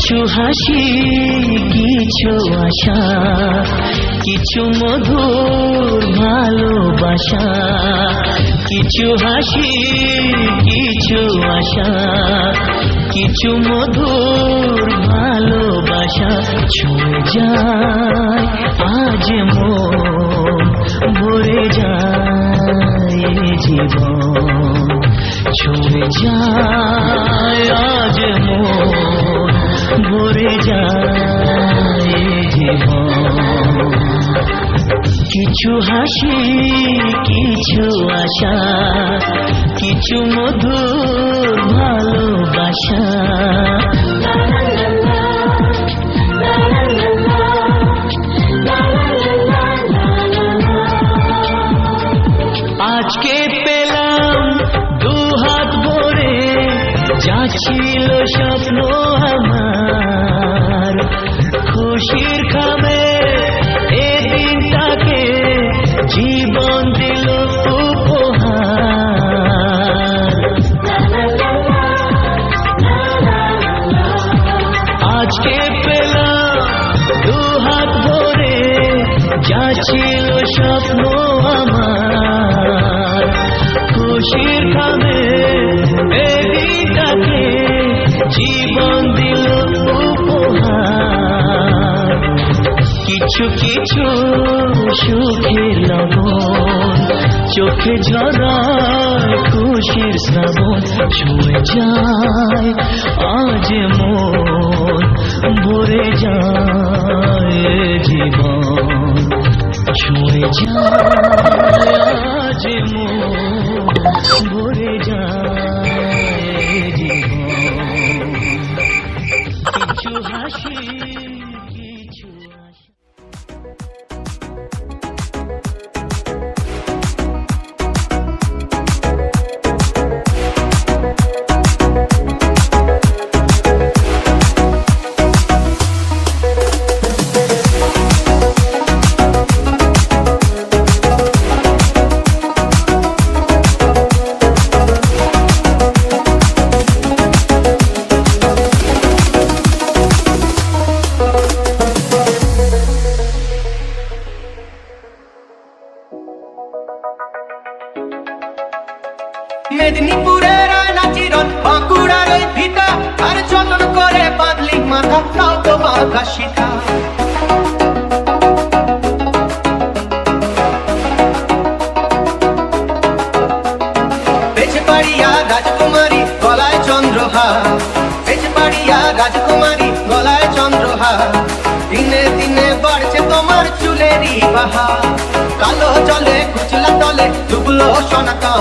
কিছু হাসি কিছু আশা, কিছু মধুর ভালোবাসা। কিছু হাসি কিছু আশা, কিছু মধুর ভালোবাসা। ছুঁয়ে যায় আজ মন, ভরে যায় জীবন। ছুঁয়ে যায় আজ মন, ভরে যায় জীবন। কিছু হাসি কিছু আশা, কিছু মধুর ভালোবাসা। আজকে পেলাম দু হাত ভরে, যা ছিল স্বপ্ন আমার। খুশির খামে এ দিনটাকে জীবন দিল উপহার। আজকে পেলাম দু হাত ভরে, যা ছিল স্বপ্ন আমার। খুশির খামে এই দিনটাকে জীবন দিল উপহার। কিছু কিছু সুখের লবণ, চোখে ঝরায় খুশির শ্রাবণ। ছুঁয়ে যায় আজ মন, ভরে যায় জীবন। ছুঁয়ে যায় আজ মন, ভরে যায় জীবন। কিছু হাসি কিছু আশা। মেদিনীপুরের আয়না চিরন, বাঁকুড়ার ওই ভিটা, আর যতন করে বাঁধলি মাথা, তাও তো বাঁকা শিখা। বেজবাড়িয়া রাজকুমারী গলায় চন্দ্রহার, বেজবাড়িয়া রাজকুমারী গলায় চন্দ্রহার। দিনে দিনে বাড়ছে তোমার চুলেরই বাহার, কালো জলে কুচলা তলে ডুবলো সোনাকা।